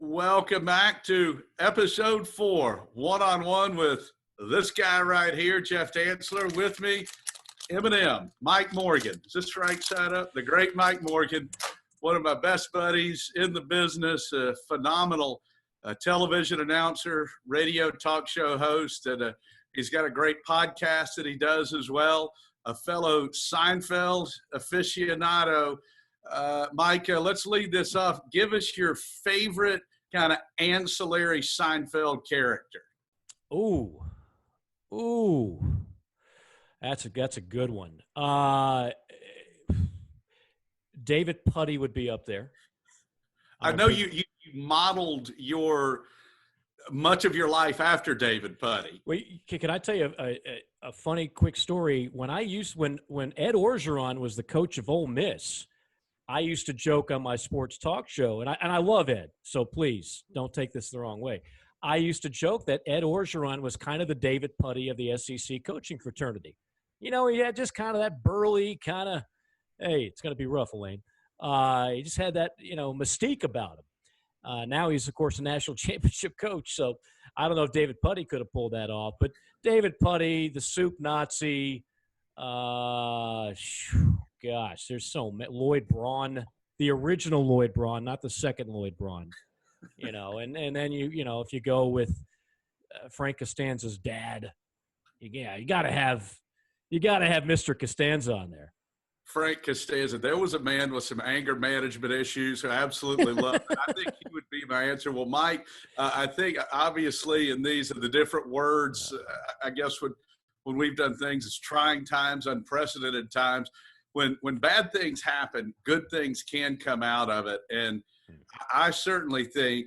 Welcome back to episode 4, one-on-one with this guy right here, Jeff Dantzler. With me, Eminem, Mike Morgan. Is this right side up? The great Mike Morgan, one of my best buddies in the business, a phenomenal television announcer, radio talk show host, and he's got a great podcast that he does as well, a fellow Seinfeld aficionado. Mike, let's lead this off. Give us your favorite kind of ancillary Seinfeld character. Ooh, that's a good one. David Puddy would be up there. I know you modeled much of your life after David Puddy. Wait, can I tell you a funny quick story? When Ed Orgeron was the coach of Ole Miss, I used to joke on my sports talk show, and I love Ed, so please don't take this the wrong way. I used to joke that Ed Orgeron was kind of the David Puddy of the SEC coaching fraternity. You know, he had just kind of that burly kind of, hey, it's going to be rough, Elaine. He just had that, mystique about him. Now he's, of course, a national championship coach, so I don't know if David Puddy could have pulled that off. But David Puddy, the soup Nazi, gosh, there's so many. Lloyd Braun, the original Lloyd Braun, not the second Lloyd Braun. And then if you go with Frank Costanza's dad, you got to have Mr. Costanza on there. Frank Costanza. There was a man with some anger management issues who I absolutely loved it. I think he would be my answer. Well, Mike, I think obviously in these are the different words. I guess when we've done things, it's trying times, unprecedented times. When bad things happen, good things can come out of it. And I certainly think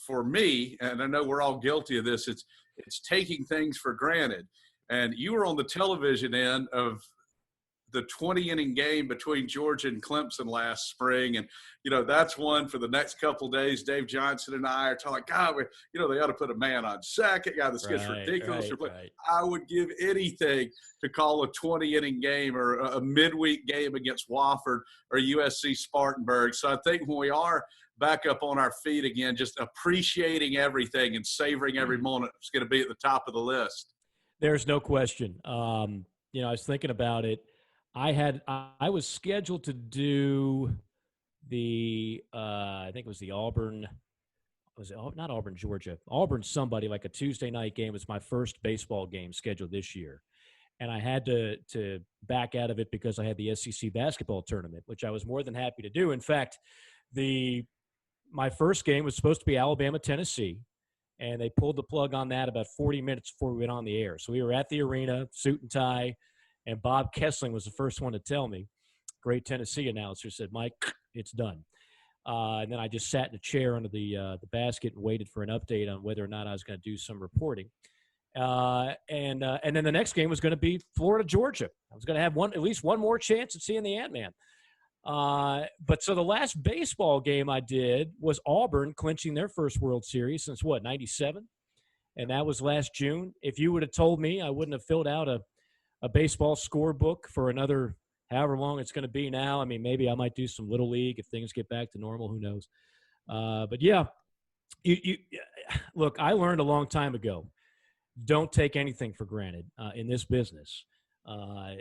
for me, and I know we're all guilty of this, it's taking things for granted. And you were on the television end of the 20-inning game between Georgia and Clemson last spring. And, that's one for the next couple of days. Dave Johnson and I are talking, God, they ought to put a man on second. God, this gets ridiculous. Right. I would give anything to call a 20-inning game or a midweek game against Wofford or USC Spartanburg. So I think when we are back up on our feet again, just appreciating everything and savoring every moment is going to be at the top of the list. There's no question. I was thinking about it. I was scheduled to do I think it was the Auburn, not Auburn, Georgia, Auburn somebody, like a Tuesday night game. It was my first baseball game scheduled this year. And I had to back out of it because I had the SEC basketball tournament, which I was more than happy to do. In fact, my first game was supposed to be Alabama-Tennessee, and they pulled the plug on that about 40 minutes before we went on the air. So we were at the arena, suit and tie, and Bob Kessling was the first one to tell me, great Tennessee announcer, said, Mike, it's done. And then I just sat in a chair under the basket and waited for an update on whether or not I was going to do some reporting. And then the next game was going to be Florida-Georgia. I was going to have at least one more chance at seeing the Ant-Man. But so the last baseball game I did was Auburn clinching their first World Series since 97? And that was last June. If you would have told me, I wouldn't have filled out a baseball scorebook for another however long it's going to be now. I mean, maybe I might do some Little League if things get back to normal. Who knows? But yeah, you look, I learned a long time ago, don't take anything for granted in this business. I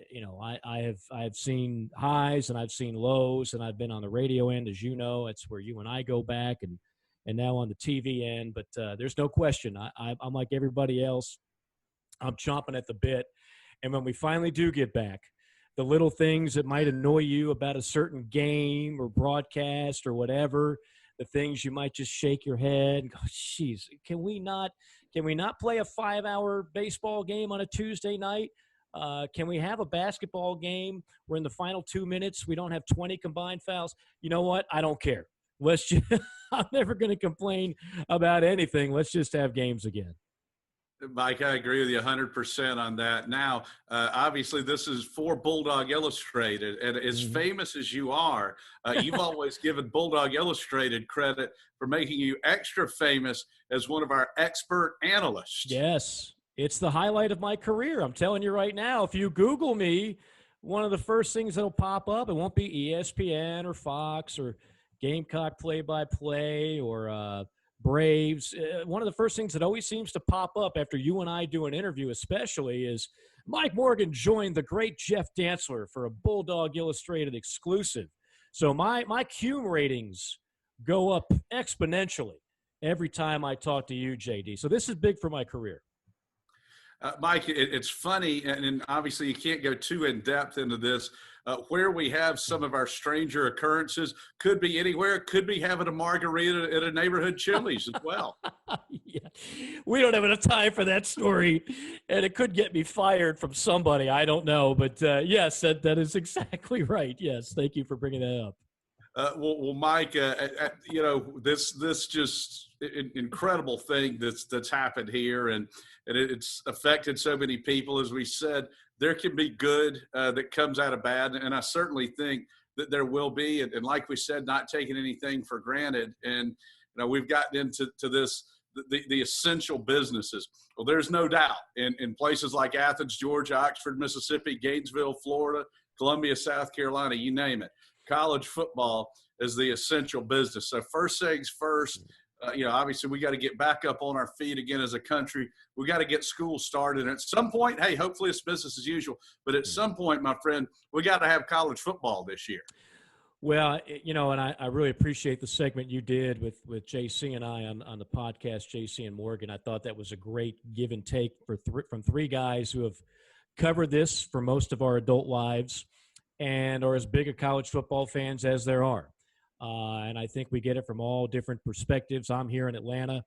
have seen highs and I've seen lows, and I've been on the radio end, as you know. It's where you and I go back, and now on the TV end. But there's no question. I'm like everybody else. I'm chomping at the bit. And when we finally do get back, the little things that might annoy you about a certain game or broadcast or whatever, the things you might just shake your head and go, geez, can we not play a 5-hour baseball game on a Tuesday night? Can we have a basketball game where in the final 2 minutes we don't have 20 combined fouls? You know what? I don't care. I'm never going to complain about anything. Let's just have games again. Mike, I agree with you 100% on that. Now, obviously, this is for Bulldawg Illustrated, and as famous as you are, you've always given Bulldawg Illustrated credit for making you extra famous as one of our expert analysts. Yes, it's the highlight of my career. I'm telling you right now, if you Google me, one of the first things that'll pop up, it won't be ESPN or Fox or Gamecock play-by-play or Braves, one of the first things that always seems to pop up after you and I do an interview especially is Mike Morgan joined the great Jeff Dantzler for a Bulldawg Illustrated exclusive. So my Cume ratings go up exponentially every time I talk to you, JD. So this is big for my career. Mike, it's funny, and obviously you can't go too in depth into this. Where we have some of our stranger occurrences could be anywhere. Could be having a margarita at a neighborhood Chili's as well. Yeah. We don't have enough time for that story, and it could get me fired from somebody. I don't know, but yes, that is exactly right. Yes, thank you for bringing that up. Well, Mike, this just incredible thing that's happened here, and it's affected so many people. As we said, there can be good that comes out of bad, and I certainly think that there will be. And like we said, not taking anything for granted. And we've gotten into this the essential businesses. Well, there's no doubt in places like Athens, Georgia, Oxford, Mississippi, Gainesville, Florida, Columbia, South Carolina, you name it. College football is the essential business. So first things first, obviously we got to get back up on our feet again as a country. We got to get school started. And at some point, hey, hopefully it's business as usual. But at some point, my friend, we got to have college football this year. Well, and I really appreciate the segment you did with JC and I on the podcast, JC and Morgan. I thought that was a great give and take from three guys who have covered this for most of our adult lives and are as big a college football fans as there are. And I think we get it from all different perspectives. I'm here in Atlanta.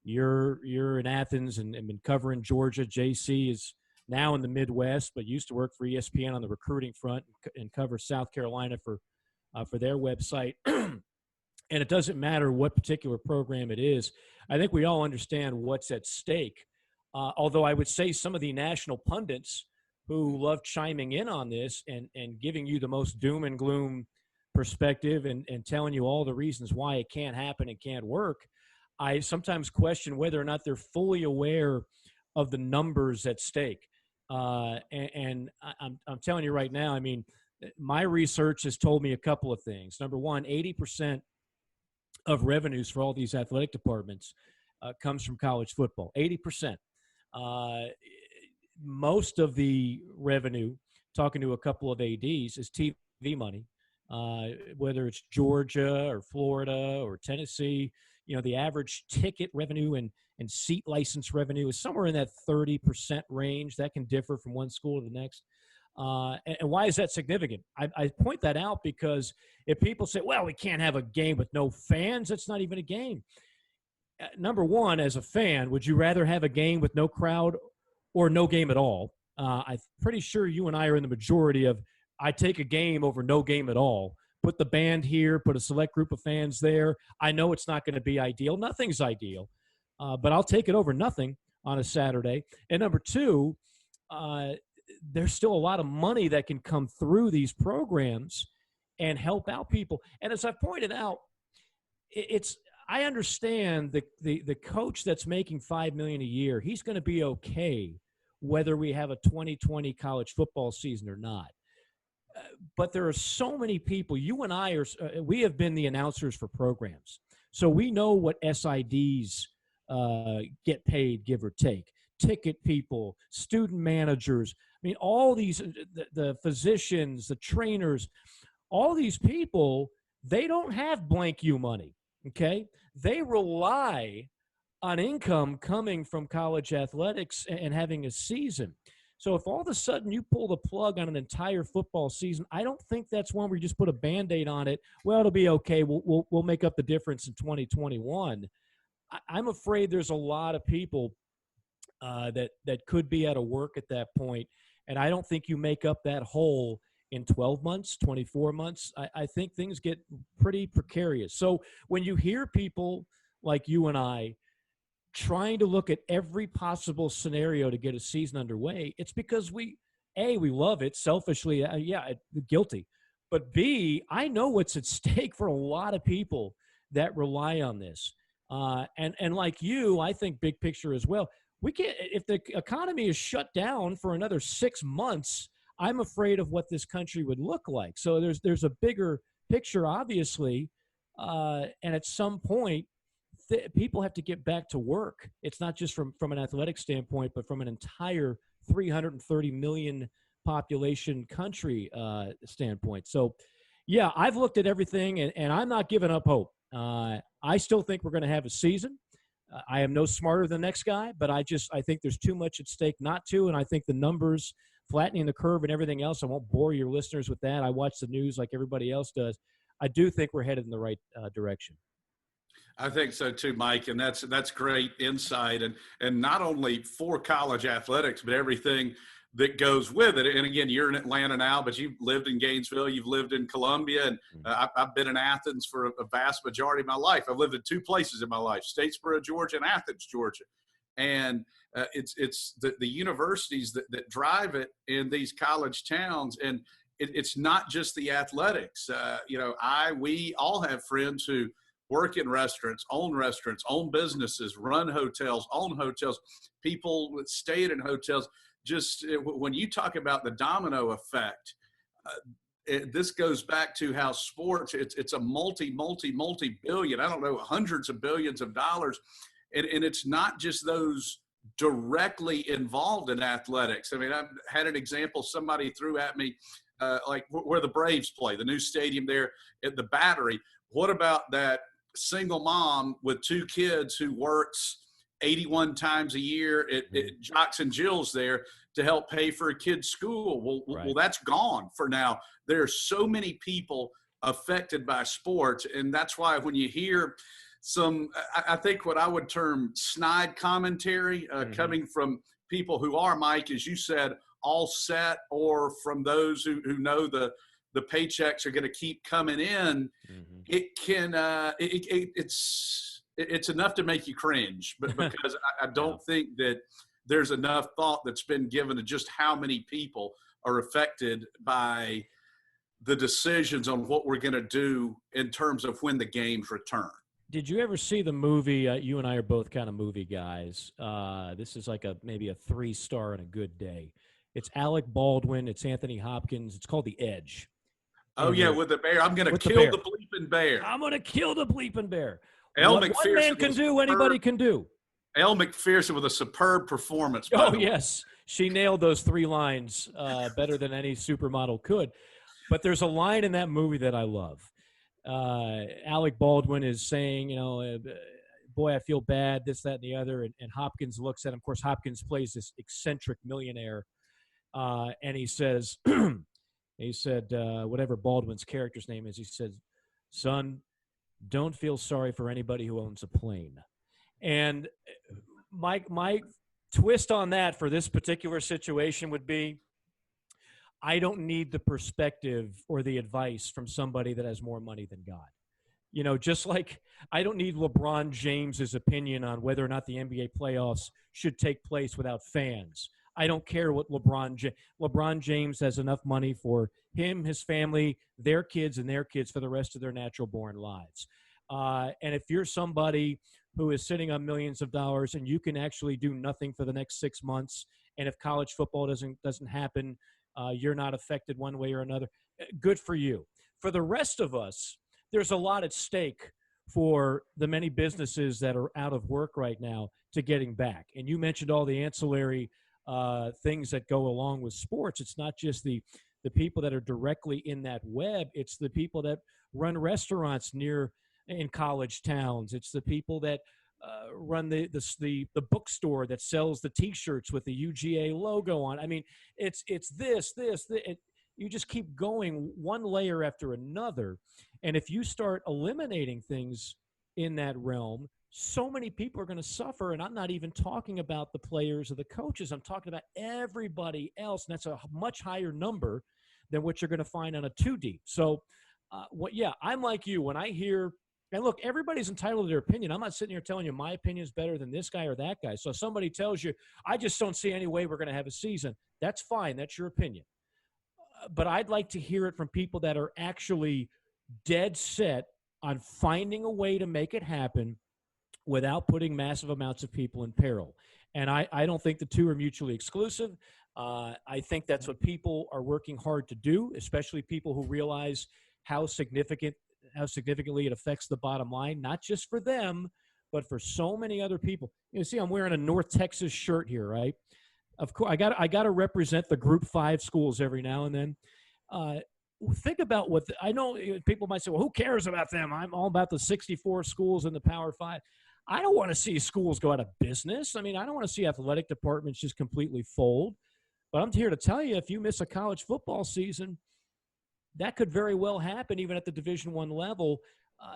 You're in Athens and been covering Georgia. JC is now in the Midwest, but used to work for ESPN on the recruiting front and cover South Carolina for their website. And it doesn't matter what particular program it is. I think we all understand what's at stake. Although I would say some of the national pundits who love chiming in on this and giving you the most doom and gloom perspective and telling you all the reasons why it can't happen and can't work, I sometimes question whether or not they're fully aware of the numbers at stake. And I'm telling you right now, I mean, my research has told me a couple of things. Number one, 80% of revenues for all these athletic departments comes from college football, 80%. Most of the revenue, talking to a couple of ADs, is TV money, whether it's Georgia or Florida or Tennessee. The average ticket revenue and seat license revenue is somewhere in that 30% range. That can differ from one school to the next. And why is that significant? I point that out because if people say, well, we can't have a game with no fans, that's not even a game. Number one, as a fan, would you rather have a game with no crowd or no game at all? I'm pretty sure you and I are in the majority of I take a game over no game at all. Put the band here, put a select group of fans there. I know it's not going to be ideal. Nothing's ideal, but I'll take it over nothing on a Saturday. And number two, there's still a lot of money that can come through these programs and help out people. And as I've pointed out, I understand the coach that's making $5 million a year, he's going to be okay whether we have a 2020 college football season or not. But there are so many people. You and I we have been the announcers for programs, so we know what SIDs get paid, give or take. Ticket people, student managers. I mean, all these, the physicians, the trainers, all these people, they don't have blank you money, okay? They rely on income coming from college athletics and having a season. So if all of a sudden you pull the plug on an entire football season, I don't think that's one where you just put a Band-Aid on it. Well, it'll be okay. We'll make up the difference in 2021. I'm afraid there's a lot of people that could be out of work at that point, and I don't think you make up that hole in 12 months, 24 months. I think things get pretty precarious. So when you hear people like you and I trying to look at every possible scenario to get a season underway, it's because we love it selfishly. Guilty. But B, I know what's at stake for a lot of people that rely on this. And like you, I think big picture as well. We can't, if the economy is shut down for another 6 months, I'm afraid of what this country would look like. So there's a bigger picture, obviously, And at some point, people have to get back to work. It's not just from an athletic standpoint, but from an entire 330 million population country standpoint. So, yeah, I've looked at everything, and I'm not giving up hope. I still think we're going to have a season. I am no smarter than the next guy, but I think there's too much at stake not to, and I think the numbers flattening the curve and everything else, I won't bore your listeners with that. I watch the news like everybody else does. I do think we're headed in the right direction. I think so too, Mike, and that's great insight, and not only for college athletics, but everything that goes with it. And again, you're in Atlanta now, but you've lived in Gainesville, you've lived in Columbia, and I've been in Athens for a vast majority of my life. I've lived in two places in my life: Statesboro, Georgia, and Athens, Georgia. And it's the universities that drive it in these college towns, and it's not just the athletics. We all have friends who work in restaurants, own businesses, run hotels, own hotels, people that stayed in hotels. Just when you talk about the domino effect, this goes back to how sports, it's a multi-billion, I don't know, hundreds of billions of dollars. And it's not just those directly involved in athletics. I mean, I've had an example somebody threw at me, like where the Braves play, the new stadium there at the Battery. What about that single mom with two kids who works 81 times a year at Jocks and Jill's there to help pay for a kid's school? Well, that's gone for now. There are so many people affected by sports, and that's why when you hear some, I think what I would term snide commentary coming from people who are, Mike, as you said, all set, or from those who know the paychecks are going to keep coming in, it can it's enough to make you cringe, but because I don't think that there's enough thought that's been given to just how many people are affected by the decisions on what we're going to do in terms of when the games return. Did you ever see the movie? You and I are both kind of movie guys. This is like maybe a 3-star on a good day. It's Alec Baldwin. It's Anthony Hopkins. It's called The Edge. Oh, yeah, with the bear. I'm going to kill the bleeping bear. I'm going to kill the bleeping bear. One man can do, anybody can do. Elle McPherson with a superb performance. Oh, yes. She nailed those 3 lines better than any supermodel could. But there's a line in that movie that I love. Alec Baldwin is saying, boy, I feel bad, this, that, and the other. And Hopkins looks at him. Of course, Hopkins plays this eccentric millionaire. And he says, whatever Baldwin's character's name is, he said, son, don't feel sorry for anybody who owns a plane. And my twist on that for this particular situation would be, I don't need the perspective or the advice from somebody that has more money than God. Just like I don't need LeBron James's opinion on whether or not the NBA playoffs should take place without fans. I don't care what LeBron James has enough money for him, his family, their kids, and their kids for the rest of their natural-born lives. And if you're somebody who is sitting on millions of dollars and you can actually do nothing for the next 6 months, and if college football doesn't happen, you're not affected one way or another, good for you. For the rest of us, there's a lot at stake for the many businesses that are out of work right now to getting back. And you mentioned all the ancillary things that go along with sports. It's not just the people that are directly in that web. It's the people that run restaurants in college towns. It's the people that run the bookstore that sells the T-shirts with the UGA logo on. I mean, it's this. You just keep going one layer after another. And if you start eliminating things in that realm, so many people are going to suffer. And I'm not even talking about the players or the coaches. I'm talking about everybody else. And that's a much higher number than what you're going to find on a 2 deep. So, I'm like you. When I hear, and look, everybody's entitled to their opinion. I'm not sitting here telling you my opinion is better than this guy or that guy. So if somebody tells you, I just don't see any way we're going to have a season, that's fine. That's your opinion. But I'd like to hear it from people that are actually dead set on finding a way to make it happen without putting massive amounts of people in peril. And I don't think the two are mutually exclusive. I think that's what people are working hard to do, especially people who realize how significant how significantly it affects the bottom line, not just for them, but for so many other people. You see, I'm wearing a North Texas shirt here, right? Of course, I got to represent the Group 5 schools every now and then. Think about what I know. People might say, well, who cares about them? I'm all about the 64 schools in the Power 5. I don't want to see schools go out of business. I mean, I don't want to see athletic departments just completely fold. But I'm here to tell you, if you miss a college football season, that could very well happen even at the Division I level.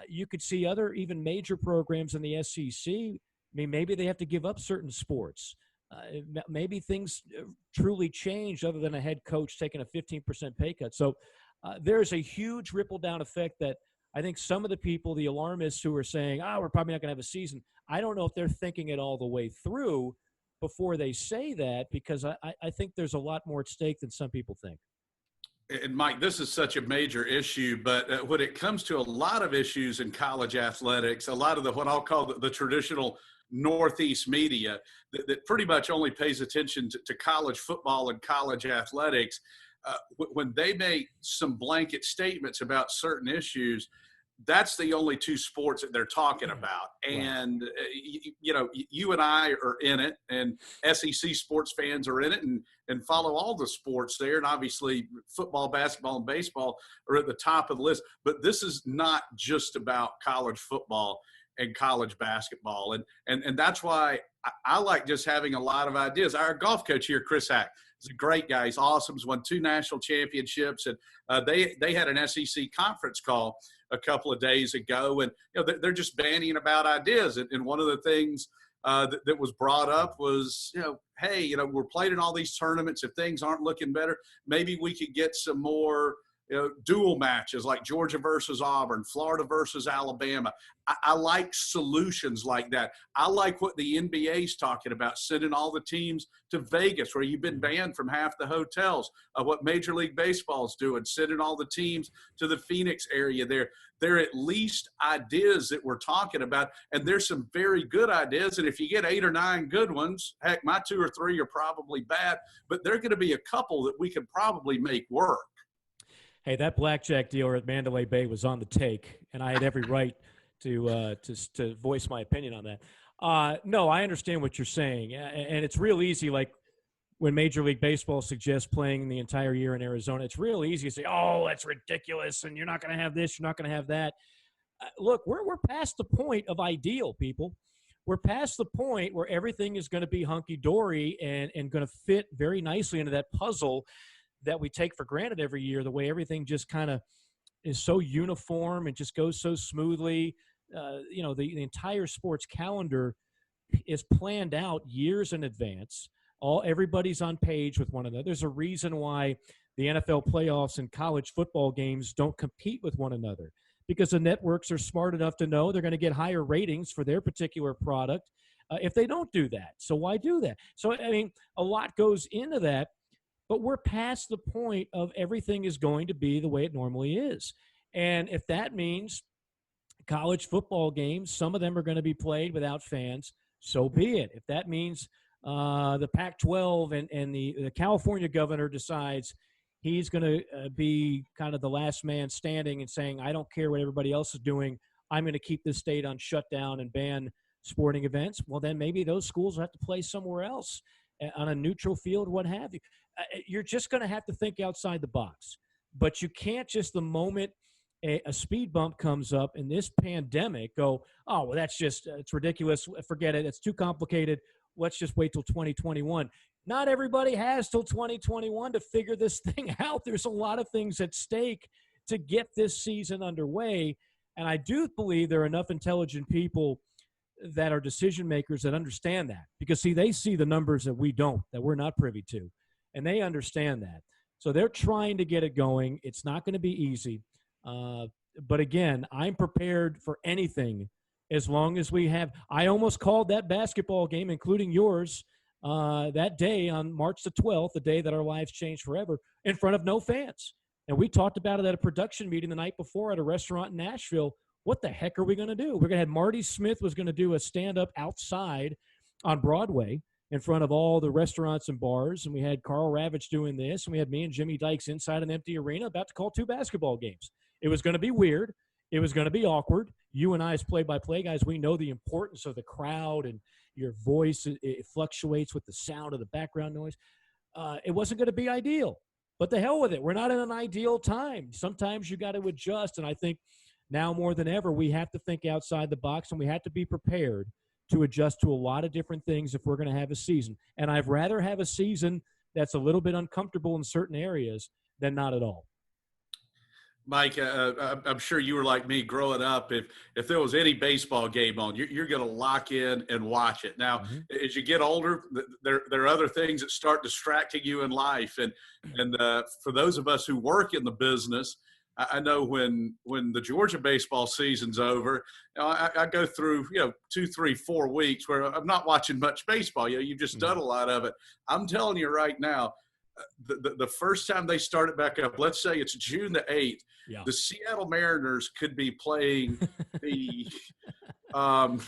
You could see other even major programs in the SEC. I mean, maybe they have to give up certain sports. Maybe things truly change other than a head coach taking a 15% pay cut. So there's a huge ripple down effect that I think some of the people, the alarmists who are saying, we're probably not going to have a season, I don't know if they're thinking it all the way through before they say that, because I think there's a lot more at stake than some people think. And Mike, this is such a major issue, but when it comes to a lot of issues in college athletics, a lot of what I'll call the traditional Northeast media that pretty much only pays attention to college football and college athletics, when they make some blanket statements about certain issues, that's the only two sports that they're talking about. And, you and I are in it, and SEC sports fans are in it and follow all the sports there. And obviously football, basketball, and baseball are at the top of the list. But this is not just about college football and college basketball. And that's why I like just having a lot of ideas. Our golf coach here, Chris Hack, is a great guy. He's awesome. He's won 2 national championships. And they had an SEC conference call a couple of days ago. And, they're just bandying about ideas. And one of the things that was brought up was, hey, we're playing in all these tournaments. If things aren't looking better, maybe we could get some more dual matches like Georgia versus Auburn, Florida versus Alabama. I like solutions like that. I like what the NBA is talking about, sending all the teams to Vegas where you've been banned from half the hotels. What Major League Baseball is doing, sending all the teams to the Phoenix area there. There are at least ideas that we're talking about, and there's some very good ideas. And if you get 8 or 9 good ones, heck, my 2 or 3 are probably bad, but there are going to be a couple that we could probably make work. Hey, that blackjack dealer at Mandalay Bay was on the take, and I had every right to voice my opinion on that. No, I understand what you're saying, and it's real easy. Like when Major League Baseball suggests playing the entire year in Arizona, it's real easy to say, "Oh, that's ridiculous," and you're not going to have this, you're not going to have that. Look, we're past the point of ideal, people. We're past the point where everything is going to be hunky dory and going to fit very nicely into that puzzle that we take for granted every year, the way everything just kind of is so uniform and just goes so smoothly. The entire sports calendar is planned out years in advance. Everybody's on page with one another. There's a reason why the NFL playoffs and college football games don't compete with one another, because the networks are smart enough to know they're going to get higher ratings for their particular product if they don't do that. So why do that? So, I mean, a lot goes into that. But we're past the point of everything is going to be the way it normally is. And if that means college football games, some of them are going to be played without fans, so be it. If that means the Pac-12 and the California governor decides he's going to be kind of the last man standing and saying, I don't care what everybody else is doing, I'm going to keep this state on shutdown and ban sporting events, well, then maybe those schools have to play somewhere else on a neutral field, what have you. You're just going to have to think outside the box. But you can't just the moment a speed bump comes up in this pandemic go, oh, well, that's just it's ridiculous. Forget it. It's too complicated. Let's just wait till 2021. Not everybody has till 2021 to figure this thing out. There's a lot of things at stake to get this season underway. And I do believe there are enough intelligent people that are decision makers that understand that. Because, see, they see the numbers that we don't, that we're not privy to. And they understand that. So they're trying to get it going. It's not going to be easy. But, again, I'm prepared for anything as long as we have – I almost called that basketball game, including yours, that day on March the 12th, the day that our lives changed forever, in front of no fans. And we talked about it at a production meeting the night before at a restaurant in Nashville. What the heck are we going to do? We're going to have Marty Smith was going to do a stand-up outside on Broadway in front of all the restaurants and bars, and we had Carl Ravitch doing this, and we had me and Jimmy Dykes inside an empty arena about to call 2 basketball games. It was going to be weird. it was going to be awkward. You and I, as play-by-play guys, we know the importance of the crowd and your voice. It fluctuates with the sound of the background noise. It wasn't going to be ideal, but the hell with it. We're not in an ideal time. Sometimes you got to adjust, and I think now more than ever, we have to think outside the box, and we have to be prepared to adjust to a lot of different things if we're going to have a season. And I'd rather have a season that's a little bit uncomfortable in certain areas than not at all. Mike, I'm sure you were like me growing up. If there was any baseball game on, you're going to lock in and watch it. Now, as you get older, there are other things that start distracting you in life. And for those of us who work in the business, I know when the Georgia baseball season's over, I go through 2, 3, 4 weeks where I'm not watching much baseball. You've just done a lot of it. I'm telling you right now, the first time they started back up, let's say it's June the 8th, the Seattle Mariners could be playing the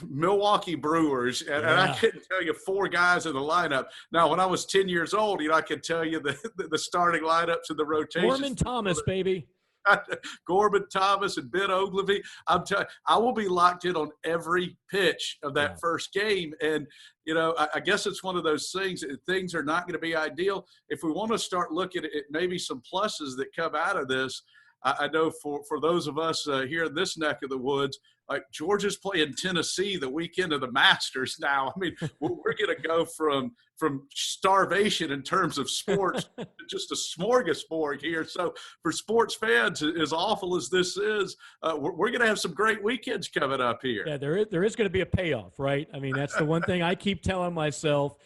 Milwaukee Brewers, and I couldn't tell you 4 guys in the lineup. Now, when I was 10 years old, I could tell you the starting lineups and the rotations. Gorman Thomas, baby. Gorman Thomas and Ben Ogilvy. I'm telling you, I will be locked in on every pitch of that first game. And, I guess it's one of those things. Things are not going to be ideal. If we want to start looking at maybe some pluses that come out of this, I know for those of us here in this neck of the woods, like Georgia's playing Tennessee the weekend of the Masters now. I mean, we're going to go from starvation in terms of sports to just a smorgasbord here. So for sports fans, as awful as this is, we're going to have some great weekends coming up here. Yeah, there is going to be a payoff, right? I mean, that's the one thing I keep telling myself,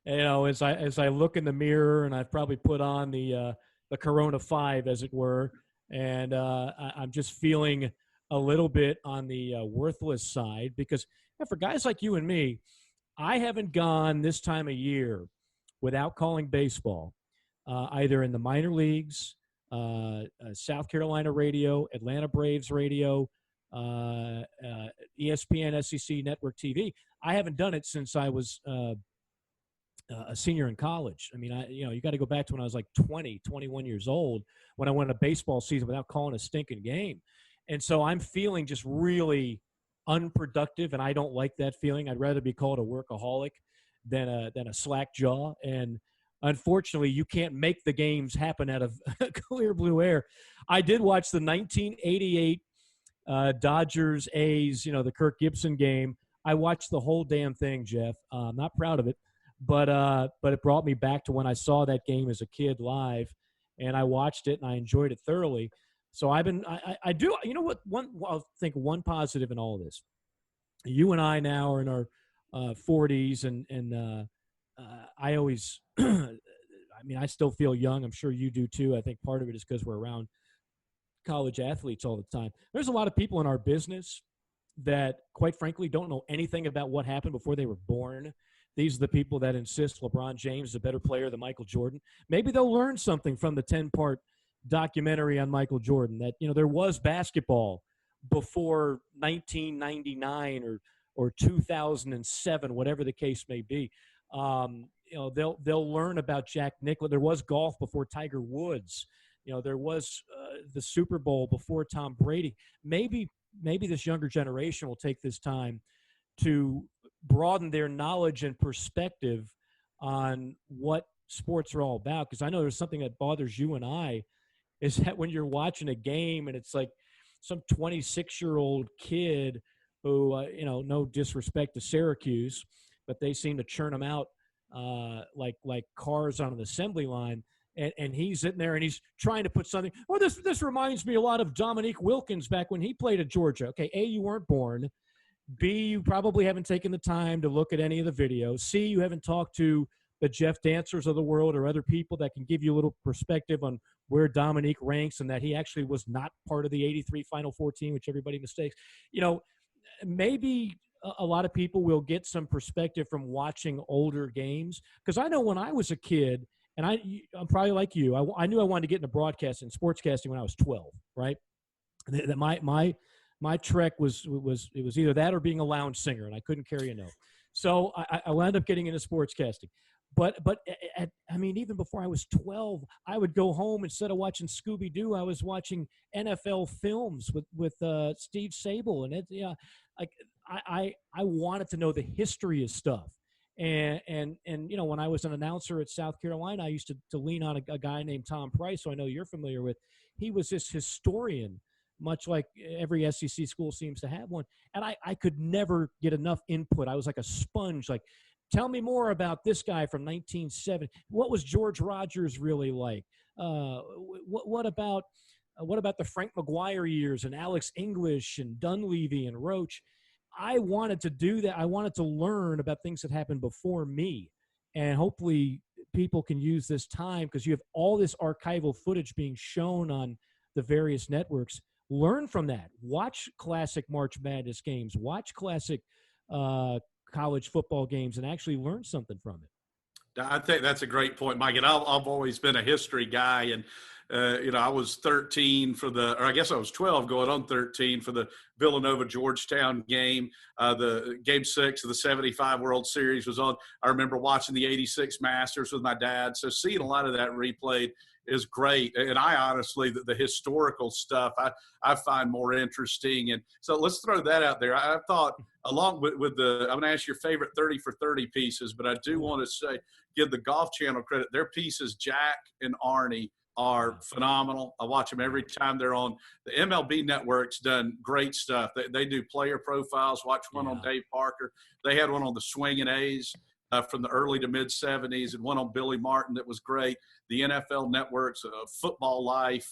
as I look in the mirror, and I've probably put on the Corona 5, as it were, and I'm just feeling a little bit on the worthless side because for guys like you and me, I haven't gone this time of year without calling baseball, either in the minor leagues, South Carolina radio, Atlanta Braves radio, ESPN, SEC Network TV. I haven't done it since I was a senior in college. I mean, you got to go back to when I was like 20, 21 years old when I went a baseball season without calling a stinking game. And so I'm feeling just really unproductive, and I don't like that feeling. I'd rather be called a workaholic than a slack jaw. And unfortunately, you can't make the games happen out of clear blue air. I did watch the 1988 Dodgers A's, the Kirk Gibson game. I watched the whole damn thing, Jeff. I'm not proud of it, but it brought me back to when I saw that game as a kid live, and I watched it and I enjoyed it thoroughly. So I do, I'll think one positive in all of this. You and I now are in our 40s, and I always, I still feel young. I'm sure you do too. I think part of it is because we're around college athletes all the time. There's a lot of people in our business that, quite frankly, don't know anything about what happened before they were born. These are the people that insist LeBron James is a better player than Michael Jordan. Maybe they'll learn something from the 10-part documentary on Michael Jordan, that there was basketball before 1999 or 2007, whatever the case may be. They'll learn about Jack Nicklaus. There was golf before Tiger Woods. There was the Super Bowl before Tom Brady. Maybe this younger generation will take this time to broaden their knowledge and perspective on what sports are all about. Because I know there's something that bothers you and I, is that when you're watching a game and it's like some 26-year-old kid who, no disrespect to Syracuse, but they seem to churn them out like cars on an assembly line. And he's sitting there and he's trying to put something. Oh, this reminds me a lot of Dominique Wilkins back when he played at Georgia. Okay, A, you weren't born. B, you probably haven't taken the time to look at any of the videos. C, you haven't talked to the Jeff Dantzlers of the world or other people that can give you a little perspective on where Dominique ranks and that he actually was not part of the 83 Final Four team, which everybody mistakes. Maybe a lot of people will get some perspective from watching older games. Because I know when I was a kid, and I'm probably like you, I knew I wanted to get into broadcasting, sportscasting when I was 12, right? My trek was either that or being a lounge singer, and I couldn't carry a note. So I wound up getting into sportscasting. I mean, even before I was 12, I would go home instead of watching Scooby Doo, I was watching NFL films with Steve Sable, and like I wanted to know the history of stuff. And you know, when I was an announcer at South Carolina, I used to lean on a guy named Tom Price, who I know you're familiar with. He was this historian, much like every SEC school seems to have one. And I could never get enough input. I was like a sponge, like, tell me more about this guy from 1970. What was George Rogers really like? What about the Frank McGuire years and Alex English and Dunleavy and Roach? I wanted to do that. I wanted to learn about things that happened before me. And hopefully people can use this time, because you have all this archival footage being shown on the various networks. Learn from that. Watch classic March Madness games. Watch classic college football games and actually learn something from it. I think that's a great point, Mike. And I've always been a history guy. And, you know, I was 13 or I guess I was 12 going on 13 for the Villanova-Georgetown game. The Game 6 of the 75 World Series was on. I remember watching the 86 Masters with my dad. So seeing a lot of that replayed is great. And I honestly, the historical stuff I find more interesting. And so let's throw that out there. I thought, along with I'm going to ask your favorite 30 for 30 pieces, but I do want to say, give the Golf Channel credit. Their pieces, Jack and Arnie, are phenomenal. I watch them every time they're on. The MLB Network's done great stuff. They do player profiles. Watch one on Dave Parker. They had one on the Swinging A's from the early to mid 70s, and one on Billy Martin that was great. The NFL Network's Football Life.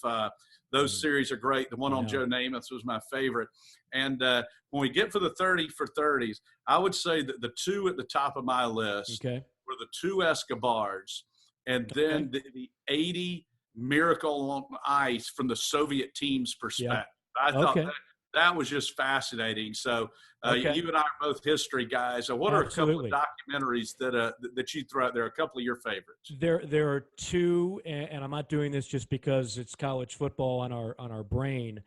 Those series are great. The one on Joe Namath was my favorite. And when we get for the 30 for 30s, I would say that the two at the top of my list were the two Escobars, and then the 80 Miracle on Ice from the Soviet team's perspective. I thought that was just fascinating. So you and I are both history guys. So what are a couple of documentaries that you throw out there, a couple of your favorites? There are two, and I'm not doing this just because it's college football on our brain.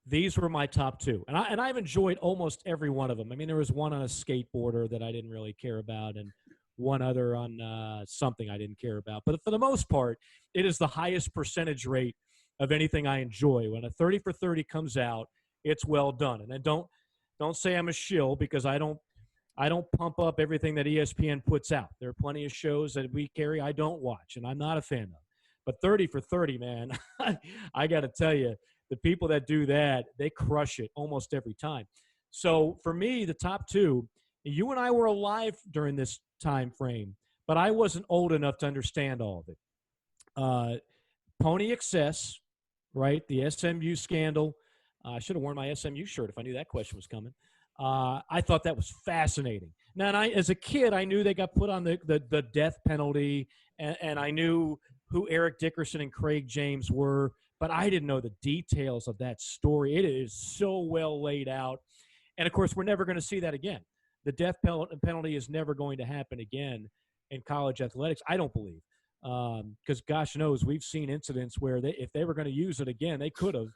These were my top two, and I've enjoyed almost every one of them. I mean, there was one on a skateboarder that I didn't really care about, and one other on something I didn't care about. But for the most part, it is the highest percentage rate of anything I enjoy. When a 30 for 30 comes out, it's well done. And then don't say I'm a shill, because I don't pump up everything that ESPN puts out. There are plenty of shows that we carry I don't watch, and I'm not a fan of. But 30 for 30, man, I got to tell you, the people that do that, they crush it almost every time. So for me, the top two, you and I were alive during this time frame, but I wasn't old enough to understand all of it. Pony Excess, right? The SMU scandal. I should have worn my SMU shirt if I knew that question was coming. I thought that was fascinating. Now, as a kid, I knew they got put on the death penalty, and I knew who Eric Dickerson and Craig James were, but I didn't know the details of that story. It is so well laid out. And, of course, we're never going to see that again. The death penalty is never going to happen again in college athletics, I don't believe. Because gosh knows we've seen incidents where if they were going to use it again, they could have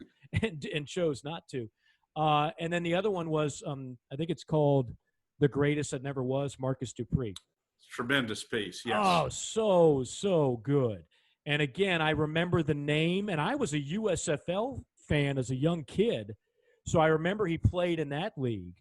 and chose not to. And then the other one was, I think it's called The Greatest That Never Was, Marcus Dupree. Tremendous piece, yes. Oh, so good. And again, I remember the name, and I was a USFL fan as a young kid, so I remember he played in that league.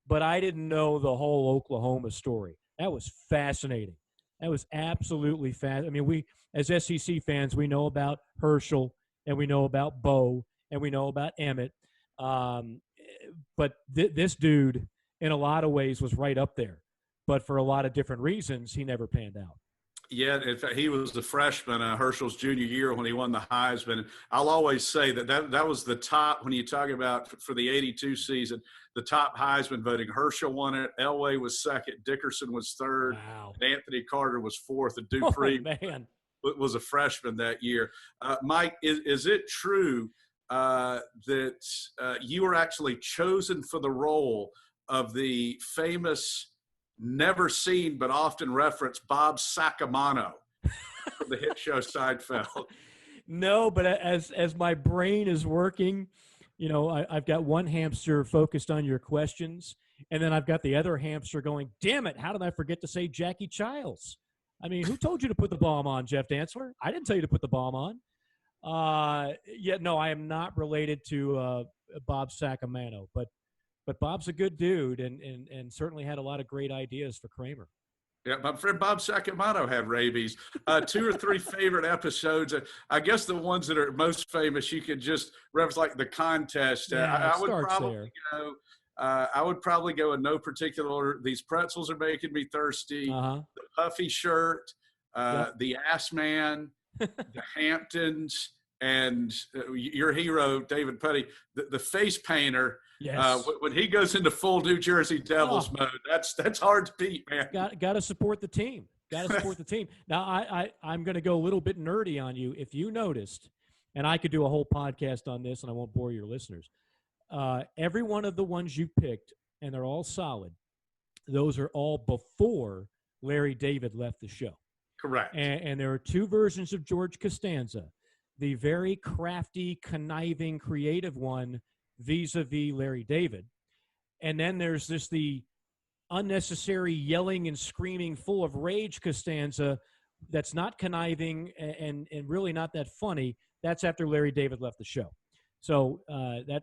But I didn't know the whole Oklahoma story. That was fascinating. That was absolutely fascinating. I mean, we, as SEC fans, we know about Herschel, and we know about Bo, and we know about Emmett. But this dude, in a lot of ways, was right up there. But for a lot of different reasons, he never panned out. Yeah, in fact, he was a freshman, Herschel's junior year, when he won the Heisman. And I'll always say that was the top, when you talk about for the 82 season, the top Heisman voting. Herschel won it. Elway was second. Dickerson was third. Wow. And Anthony Carter was fourth. And Dupree was a freshman that year. Mike, is it true that you were actually chosen for the role of the famous, never seen but often referenced Bob Sacamano from the hit show Seinfeld? No, but as my brain is working, you know, I've got one hamster focused on your questions, and then I've got the other hamster going, damn it, how did I forget to say Jackie Childs? I mean, who told you to put the bomb on, Jeff Dantzler? I didn't tell you to put the bomb on. No, I am not related to Bob Sacamano, but Bob's a good dude and certainly had a lot of great ideas for Kramer. Yeah, my friend Bob Sacamano had rabies. 2 or 3 favorite episodes. I guess the ones that are most famous, you could just reference like the contest. Yeah, I would probably go. I would probably go in no particular order. These pretzels are making me thirsty. The puffy shirt, the ass man, the Hamptons, and your hero David Putty, the face painter. Yes. When he goes into full New Jersey Devils mode, that's hard to beat, man. Got to support the team. Got to support the team. Now, I'm going to go a little bit nerdy on you. If you noticed, and I could do a whole podcast on this, and I won't bore your listeners. Every one of the ones you picked, and they're all solid, those are all before Larry David left the show. Correct. And there are 2 versions of George Costanza. The very crafty, conniving, creative one vis-a-vis Larry David. And then there's the unnecessary yelling and screaming full of rage Costanza that's not conniving and really not that funny. That's after Larry David left the show. So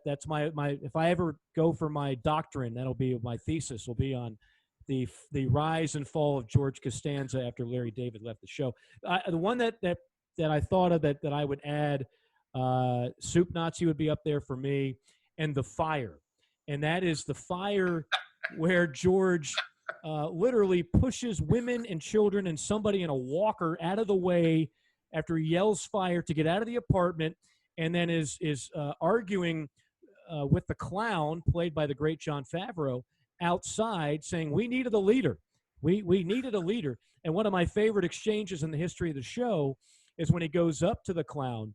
that's my if I ever go for my doctrine, that'll be my thesis will be on the rise and fall of George Costanza after Larry David left the show. The one that I thought of that I would add, Soup Nazi would be up there for me, and The Fire. And that is The Fire where George literally pushes women and children and somebody in a walker out of the way after he yells fire to get out of the apartment, and then is arguing with the clown, played by the great Jon Favreau, outside saying, we needed a leader. We needed a leader. And one of my favorite exchanges in the history of the show is when he goes up to the clown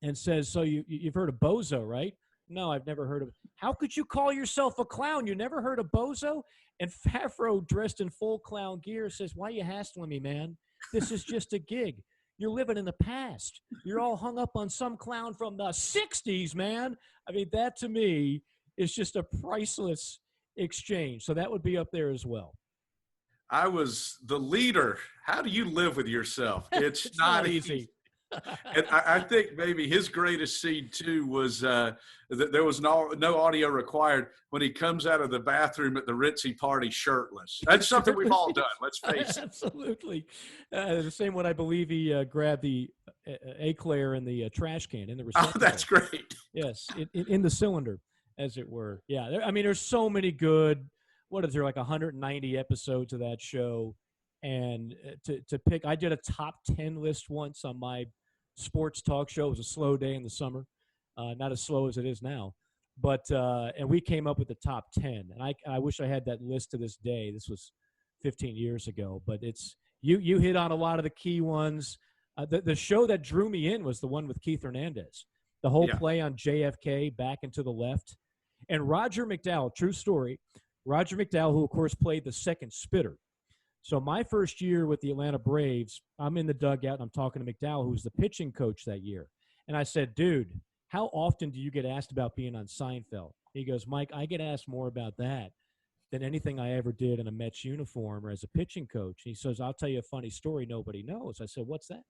and says, so you've heard of Bozo, right? No, I've never heard of it. How could you call yourself a clown? You never heard of Bozo? And Favreau, dressed in full clown gear, says, why are you hassling me, man? This is just a gig. You're living in the past. You're all hung up on some clown from the 60s, man. I mean, that to me is just a priceless exchange. So that would be up there as well. I was the leader. How do you live with yourself? It's not easy. And I think maybe his greatest scene too was that there was no audio required when he comes out of the bathroom at the ritzy party shirtless. That's something we've all done. Let's face it. Absolutely. The same one, I believe he grabbed the eclair in the trash can in the receptacle. Oh, that's great. Yes, in the cylinder, as it were. Yeah, I mean, there's so many good. What is there, like 190 episodes of that show? And to pick, I did a top 10 list once on my sports talk show. It was a slow day in the summer, not as slow as it is now, but and we came up with the top 10. And I wish I had that list to this day. This was 15 years ago, but it's you hit on a lot of the key ones. The show that drew me in was the one with Keith Hernandez, the whole play on JFK back and to the left, and Roger McDowell. True story. Roger McDowell, who of course played the second spitter. So my first year with the Atlanta Braves, I'm in the dugout and I'm talking to McDowell, who was the pitching coach that year. And I said, dude, how often do you get asked about being on Seinfeld? He goes, Mike, I get asked more about that than anything I ever did in a Mets uniform or as a pitching coach. He says, I'll tell you a funny story nobody knows. I said, what's that?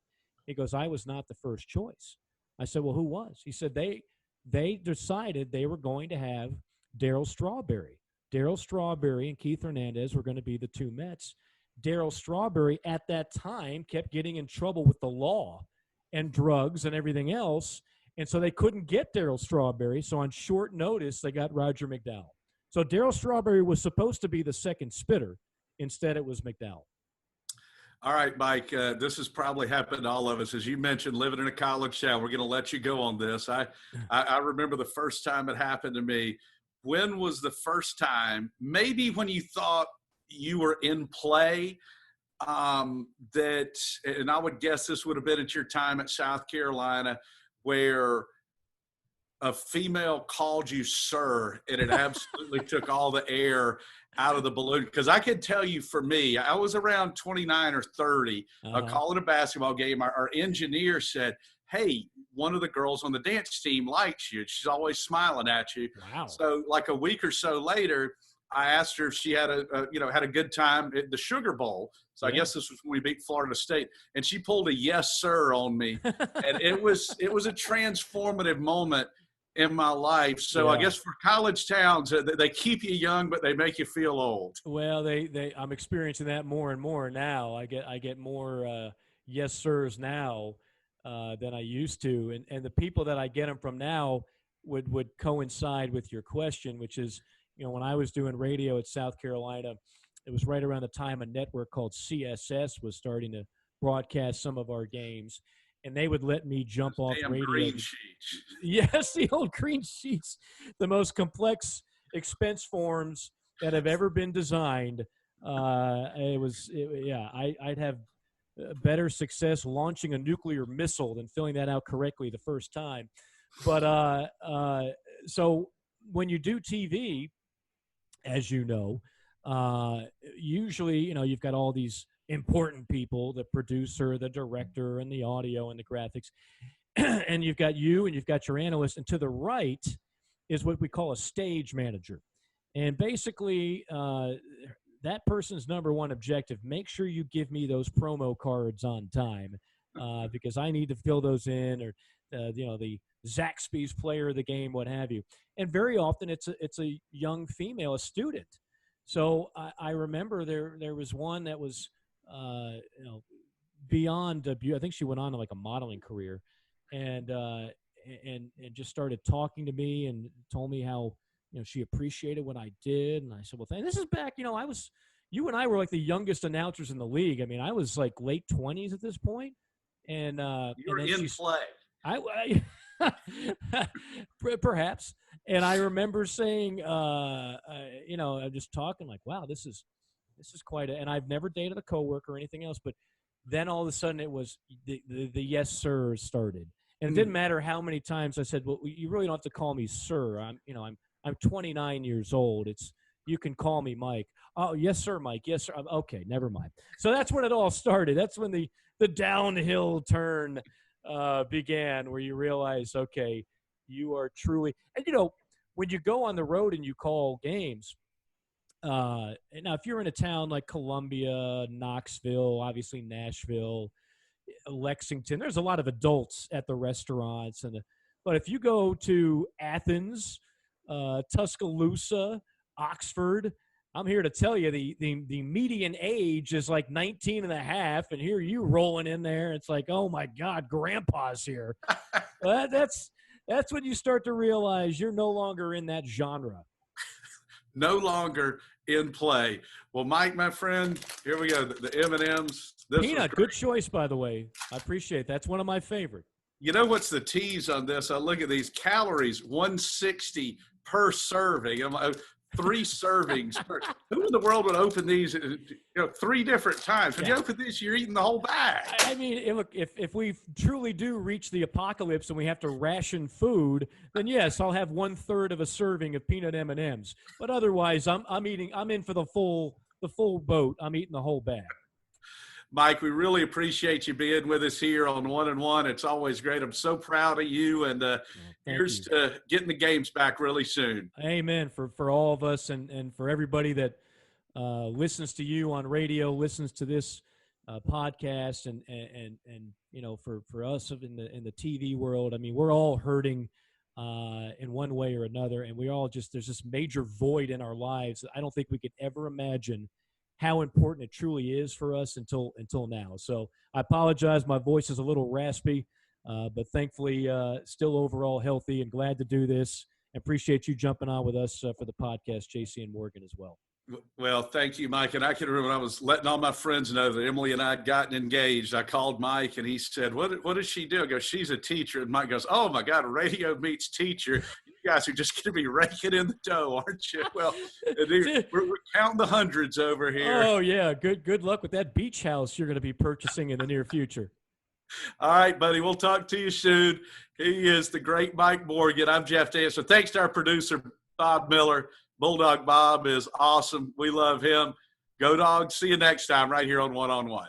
He goes, I was not the first choice. I said, well, who was? He said, they decided they were going to have Darryl Strawberry. Darryl Strawberry and Keith Hernandez were going to be the 2 Mets. Darryl Strawberry at that time kept getting in trouble with the law and drugs and everything else, and so they couldn't get Darryl Strawberry. So on short notice, they got Roger McDowell. So Darryl Strawberry was supposed to be the second spitter. Instead, it was McDowell. All right, Mike, this has probably happened to all of us. As you mentioned, living in a college town, we're going to let you go on this. I remember the first time it happened to me. When was the first time, maybe when you thought you were in play, that, and I would guess this would have been at your time at South Carolina, where a female called you sir, and it absolutely took all the air out of the balloon? Because I can tell you, for me, I was around 29 or 30, calling a basketball game. Our engineer said, hey, one of the girls on the dance team likes you. She's always smiling at you. Wow. So like a week or so later, I asked her if she had had a good time at the Sugar Bowl. So I guess this was when we beat Florida State, and she pulled a yes sir on me, and it was a transformative moment in my life. So I guess for college towns, they keep you young, but they make you feel old. Well, I'm experiencing that more and more now. I get more yes sirs now than I used to, and the people that I get them from now would coincide with your question, which is, when I was doing radio at South Carolina, it was right around the time a network called CSS was starting to broadcast some of our games, and they would let me jump off radio. Green sheets. Yes, the old green sheets, the most complex expense forms that have ever been designed. I'd have better success launching a nuclear missile than filling that out correctly the first time. But so when you do TV, as you know, usually, you've got all these important people, the producer, the director, and the audio and the graphics. And you've got you and you've got your analyst. And to the right is what we call a stage manager. And basically, that person's number one objective, make sure you give me those promo cards on time because I need to fill those in, or, the Zaxby's player of the game, what have you. And very often it's a young female, a student. So I remember there was one that was, beyond debut. I think she went on to like a modeling career, and just started talking to me and told me how, she appreciated what I did. And I said, well, this is back, you and I were like the youngest announcers in the league. I mean, I was like late 20s at this point. And you were in play. I perhaps. And I remember saying, I'm just talking like, wow, this is quite and I've never dated a coworker or anything else, but then all of a sudden it was the yes sir started. And it didn't matter how many times I said, well, you really don't have to call me sir. I'm 29 years old. You can call me Mike. Oh, yes, sir, Mike. Yes, sir. Okay, never mind. So that's when it all started. That's when the downhill turn began, where you realize, okay, you are truly – and, when you go on the road and you call games, now if you're in a town like Columbia, Knoxville, obviously Nashville, Lexington, there's a lot of adults at the restaurants. But if you go to Athens, Tuscaloosa, Oxford, I'm here to tell you the median age is like 19 and a half, and here you rolling in there. It's like, oh my God, grandpa's here. That's when you start to realize you're no longer in that genre. No longer in play. Well, Mike, my friend, here we go. The M&Ms. Peanut, good choice, by the way. I appreciate it. That's one of my favorite. You know what's the tease on this? I look at these calories, 160 per serving. I'm like, 3 servings. Who in the world would open these 3 different times? When you open this, you're eating the whole bag. I mean, look, if we truly do reach the apocalypse and we have to ration food, then yes, I'll have 1/3 of a serving of peanut M&Ms. But otherwise, I'm in for the full boat. I'm eating the whole bag. Mike, we really appreciate you being with us here on 1-on-1. It's always great. I'm so proud of you, and here's to getting the games back really soon. Amen for all of us and for everybody that listens to you on radio, listens to this podcast, and for us in the TV world. I mean, we're all hurting in one way or another, and there's this major void in our lives that I don't think we could ever imagine how important it truly is for us until now. So I apologize. My voice is a little raspy, but thankfully still overall healthy and glad to do this. I appreciate you jumping on with us for the podcast, JC and Morgan, as well. Well, thank you, Mike. And I can remember when I was letting all my friends know that Emily and I had gotten engaged, I called Mike and he said, what does she do? I go, she's a teacher. And Mike goes, oh my God, radio meets teacher. You guys are just going to be raking in the dough, aren't you? Well, we're counting the hundreds over here. Oh yeah. Good luck with that beach house you're going to be purchasing in the near future. All right, buddy. We'll talk to you soon. He is the great Mike Morgan. I'm Jeff Dantzler. Thanks to our producer, Bob Miller. Bulldawg Bob is awesome. We love him. Go Dogs. See you next time right here on 1-on-1.